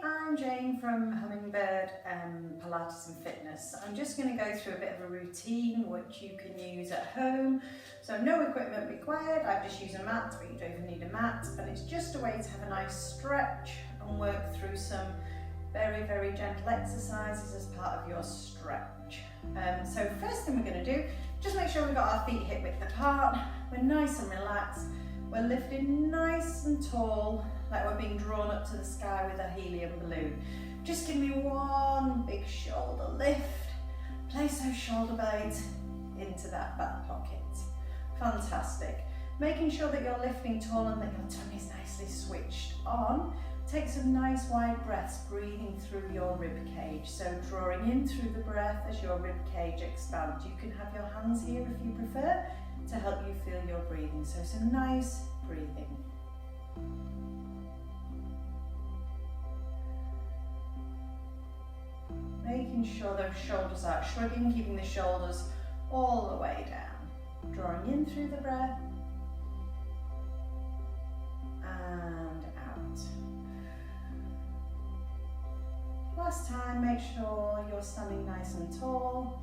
I'm Jane from Hummingbird Pilates and Fitness. I'm just going to go through a bit of a routine which you can use at home. So no equipment required, I just use a mat, but you don't even need a mat. And it's just a way to have a nice stretch and work through some very, very gentle exercises as part of your stretch. So first thing we're going to do, just make sure we've got our feet hip width apart. We're nice and relaxed. We're lifting nice and tall, like we're being drawn up to the sky with a helium balloon. Just give me one big shoulder lift. Place those shoulder blades into that back pocket. Fantastic. Making sure that you're lifting tall and that your tummy's nicely switched on. Take some nice wide breaths, breathing through your rib cage. So drawing in through the breath as your rib cage expands. You can have your hands here if you prefer to help you feel your breathing. So some nice breathing. Making sure those shoulders aren't shrugging, keeping the shoulders all the way down. Drawing in through the breath and out. Last time, make sure you're standing nice and tall.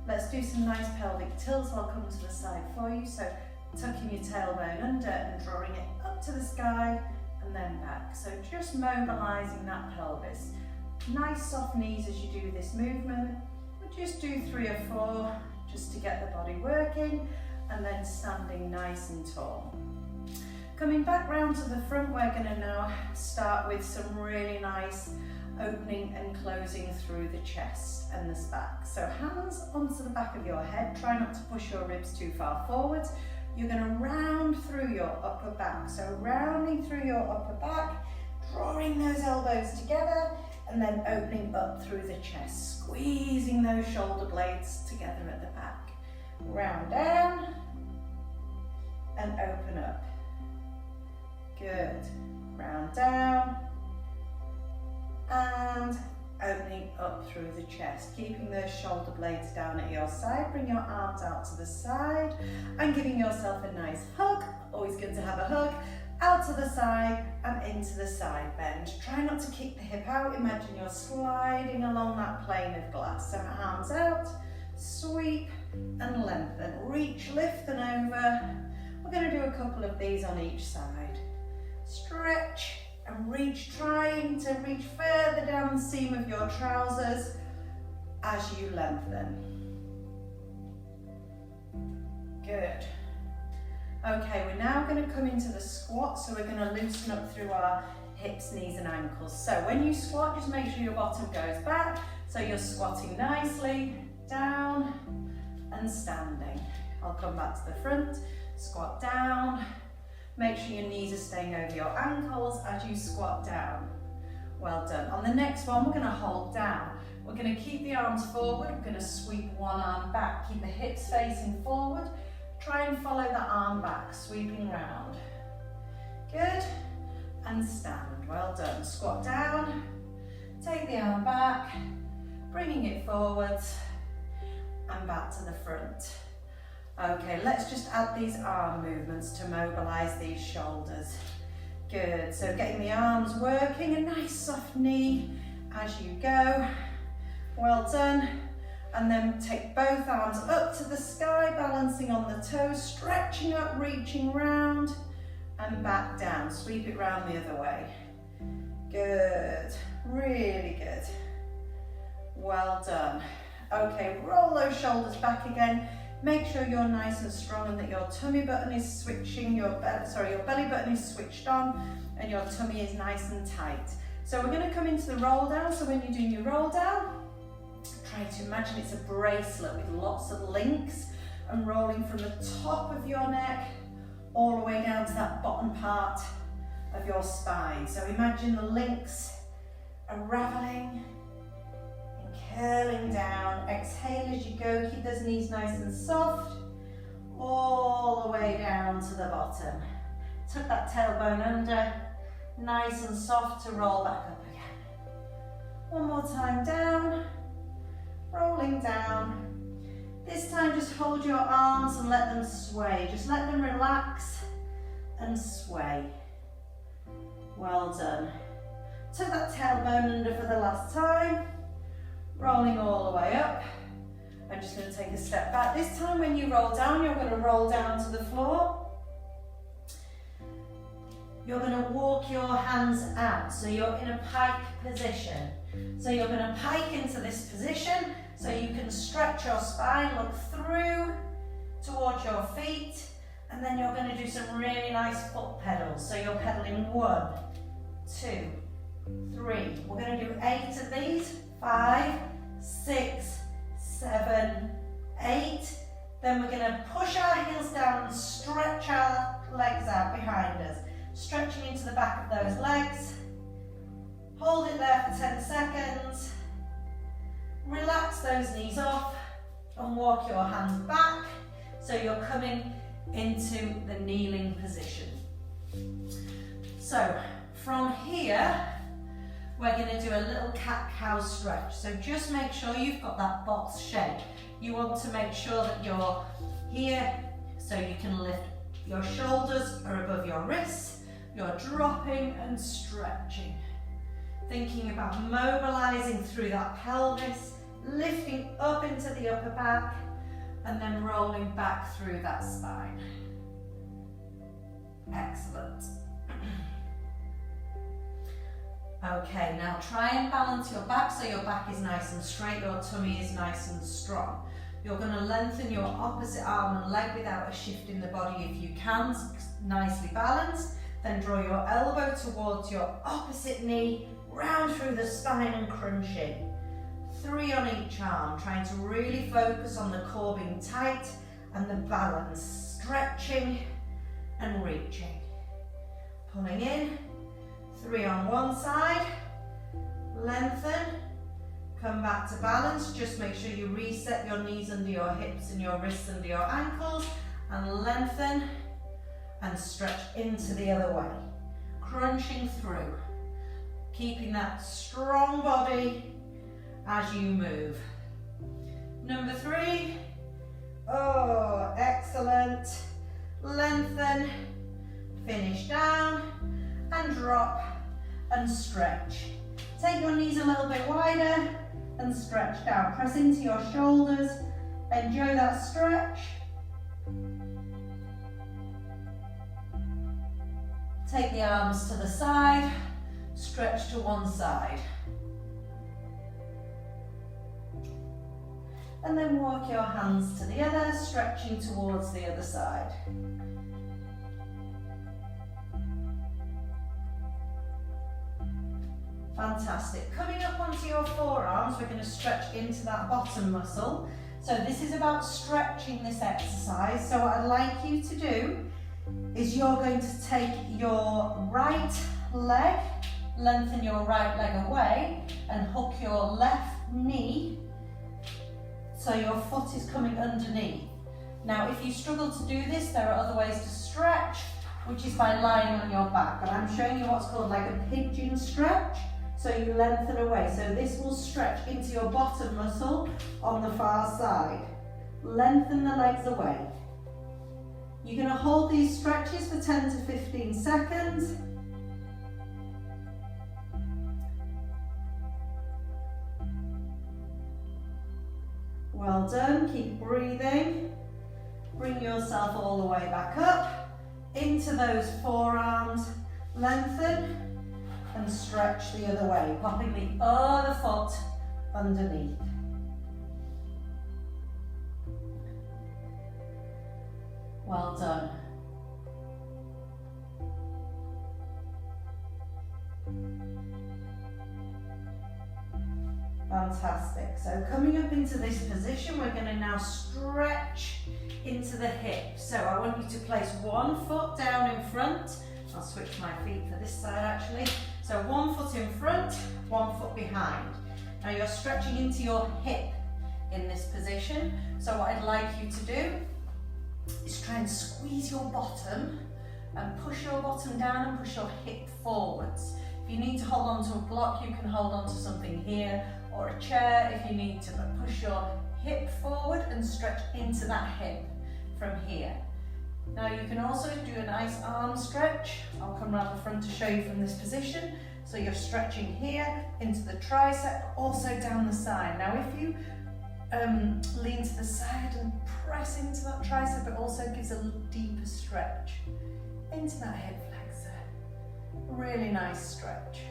Let's do some nice pelvic tilts. I'll come to the side for you. So tucking your tailbone under and drawing it up to the sky and then back. So just mobilizing that pelvis. Nice soft knees as you do this movement. We'll just do 3 or 4 just to get the body working, and then standing nice and tall. Coming back round to the front, we're going to now start with some really nice opening and closing through the chest and the back. So hands onto the back of your head. Try not to push your ribs too far forward. You're going to round through your upper back. So rounding through your upper back, drawing those elbows together, and then opening up through the chest, squeezing those shoulder blades together at the back. Round down and open up. Good. Round down and opening up through the chest, keeping those shoulder blades down at your side. Bring your arms out to the side and giving yourself a nice hug. Always good to have a hug. Out to the side and into the side bend. Try not to kick the hip out. Imagine you're sliding along that plane of glass. So arms out, sweep and lengthen. Reach, lift and over. We're going to do a couple of these on each side. Stretch and reach, trying to reach further down the seam of your trousers as you lengthen. Good. Okay, we're now going to come into the squat, so we're going to loosen up through our hips, knees and ankles. So when you squat, just make sure your bottom goes back, so you're squatting nicely, down and standing. I'll come back to the front, squat down. Make sure your knees are staying over your ankles as you squat down. Well done. On the next one, we're going to hold down. We're going to keep the arms forward. We're going to sweep one arm back. Keep the hips facing forward. Try and follow the arm back, sweeping round. Good. And stand. Well done. Squat down. Take the arm back, bringing it forwards and back to the front. Okay, let's just add these arm movements to mobilize these shoulders. Good, so getting the arms working, a nice soft knee as you go. Well done. And then take both arms up to the sky, balancing on the toes, stretching up, reaching round and back down. Sweep it round the other way. Good, really good. Well done. Okay, roll those shoulders back again. Make sure you're nice and strong and that your tummy button is switching, your belly button is switched on and your tummy is nice and tight. So we're going to come into the roll down. So when you're doing your roll down, try to imagine it's a bracelet with lots of links and rolling from the top of your neck all the way down to that bottom part of your spine. So imagine the links unraveling, curling down. Exhale as you go, keep those knees nice and soft, all the way down to the bottom. Tuck that tailbone under, nice and soft to roll back up again. One more time down, rolling down. This time just hold your arms and let them sway. Just let them relax and sway. Well done. Tuck that tailbone under for the last time, rolling all the way up. I'm just going to take a step back. This time when you roll down, you're going to roll down to the floor. You're going to walk your hands out, so you're in a pike position. So you're going to pike into this position, so you can stretch your spine, look through towards your feet, and then you're going to do some really nice foot pedals. So you're pedaling 1, 2, 3. We're going to do 8 of these. 5, 6, 7, 8. Then we're going to push our heels down and stretch our legs out behind us. Stretching into the back of those legs. Hold it there for 10 seconds. Relax those knees off and walk your hands back. So you're coming into the kneeling position. So from here, we're going to do a little cat-cow stretch. So just make sure you've got that box shape. You want to make sure that you're here so you can lift. Your shoulders are above your wrists. You're dropping and stretching. Thinking about mobilizing through that pelvis, lifting up into the upper back, and then rolling back through that spine. Excellent. Okay, now try and balance your back so your back is nice and straight, your tummy is nice and strong. You're going to lengthen your opposite arm and leg without a shift in the body if you can, nicely balanced. Then draw your elbow towards your opposite knee, round through the spine and crunching. 3 on each arm, trying to really focus on the core being tight and the balance, stretching and reaching. Pulling in, 3 on one side, lengthen, come back to balance. Just make sure you reset your knees under your hips and your wrists under your ankles, and lengthen and stretch into the other way, crunching through, keeping that strong body as you move. Number 3, oh, excellent. Lengthen, finish down, and drop, and stretch. Take your knees a little bit wider, and stretch down. Press into your shoulders, enjoy that stretch. Take the arms to the side, stretch to one side. And then walk your hands to the other, stretching towards the other side. Fantastic. Coming up onto your forearms, we're going to stretch into that bottom muscle. So this is about stretching this exercise. So what I'd like you to do is you're going to take your right leg, lengthen your right leg away, and hook your left knee so your foot is coming underneath. Now, if you struggle to do this, there are other ways to stretch, which is by lying on your back. But I'm showing you what's called like a pigeon stretch. So you lengthen away. So this will stretch into your bottom muscle on the far side. Lengthen the legs away. You're going to hold these stretches for 10 to 15 seconds. Well done, keep breathing. Bring yourself all the way back up into those forearms. Lengthen and stretch the other way, popping the other foot underneath. Well done. Fantastic. So coming up into this position, we're going to now stretch into the hip. So I want you to place one foot down in front. I'll switch my feet for this side actually. So one foot in front, one foot behind. Now you're stretching into your hip in this position. So what I'd like you to do is try and squeeze your bottom and push your bottom down and push your hip forwards. If you need to hold on to a block, you can hold on to something here or a chair if you need to, but push your hip forward and stretch into that hip from here. Now you can also do a nice arm stretch. I'll come around the front to show you from this position. So you're stretching here into the tricep, also down the side. Now if you lean to the side and press into that tricep, it also gives a deeper stretch into that hip flexor. Really nice stretch.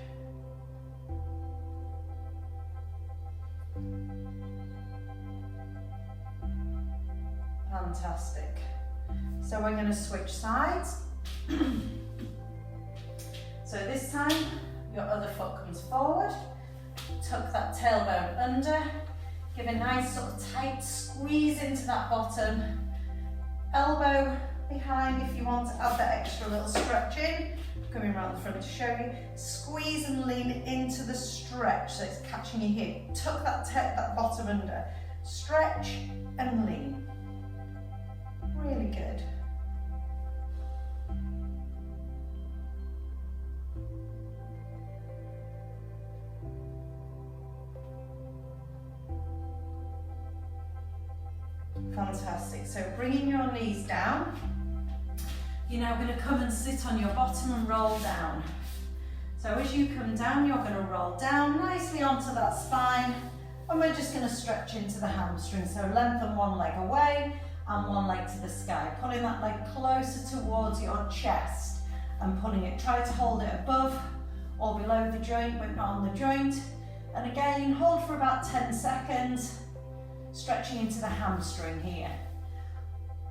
Fantastic. So we're going to switch sides. So this time your other foot comes forward, tuck that tailbone under, give a nice sort of tight squeeze into that bottom, elbow behind if you want to add that extra little stretch in. Coming around the front to show you. Squeeze and lean into the stretch, so it's catching your hip. Tuck that bottom under. Stretch and lean. Really good. Fantastic. So bringing your knees down. You're now going to come and sit on your bottom and roll down. So as you come down, you're going to roll down nicely onto that spine, and we're just going to stretch into the hamstring. So lengthen one leg away and one leg to the sky, pulling that leg closer towards your chest and pulling it. Try to hold it above or below the joint, but not on the joint. And again, hold for about 10 seconds, stretching into the hamstring here.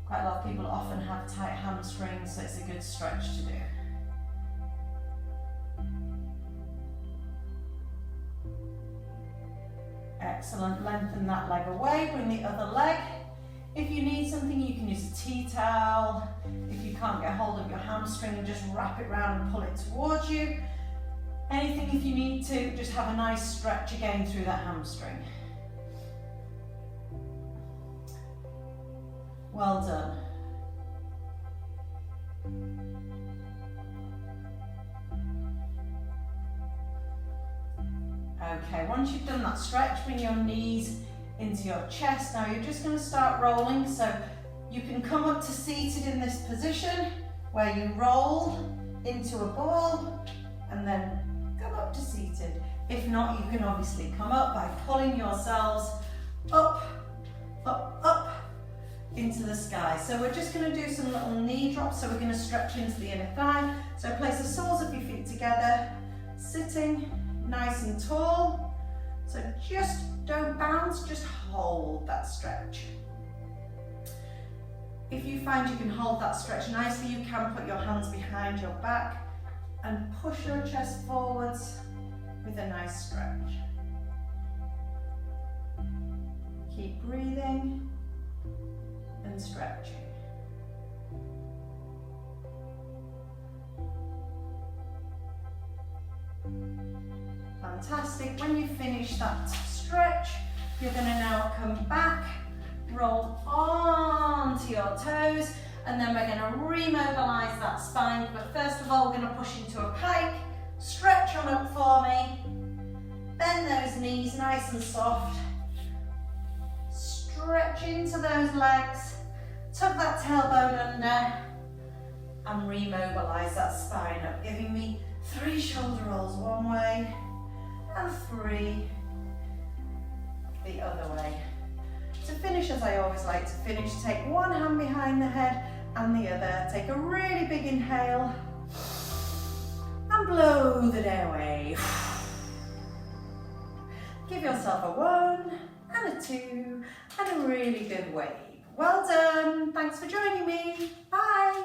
Quite a lot of people often have tight hamstrings, so it's a good stretch to do. Excellent, lengthen that leg away, bring the other leg. If you need something, you can use a tea towel. If you can't get hold of your hamstring, just wrap it round and pull it towards you. Anything if you need to, just have a nice stretch again through that hamstring. Well done. Okay, once you've done that stretch, bring your knees into your chest. Now you're just going to start rolling, so you can come up to seated in this position where you roll into a ball and then come up to seated. If not, you can obviously come up by pulling yourselves up, up, up into the sky. So we're just going to do some little knee drops, so we're going to stretch into the inner thigh. So place the soles of your feet together, sitting nice and tall. So just don't bounce, just hold that stretch. If you find you can hold that stretch nicely, you can put your hands behind your back and push your chest forwards with a nice stretch. Keep breathing and stretching. Fantastic. When you finish that stretch, you're going to now come back, roll onto your toes, and then we're going to remobilize that spine. But first of all, we're going to push into a pike. Stretch on up for me. Bend those knees nice and soft. Stretch into those legs. Tuck that tailbone under and remobilize that spine up, giving me 3 shoulder rolls one way and 3 the other way. To finish, as I always like to finish, take one hand behind the head and the other. Take a really big inhale and blow the day away. Give yourself a 1 and a 2 and a really good wave. Well done. Thanks for joining me. Bye.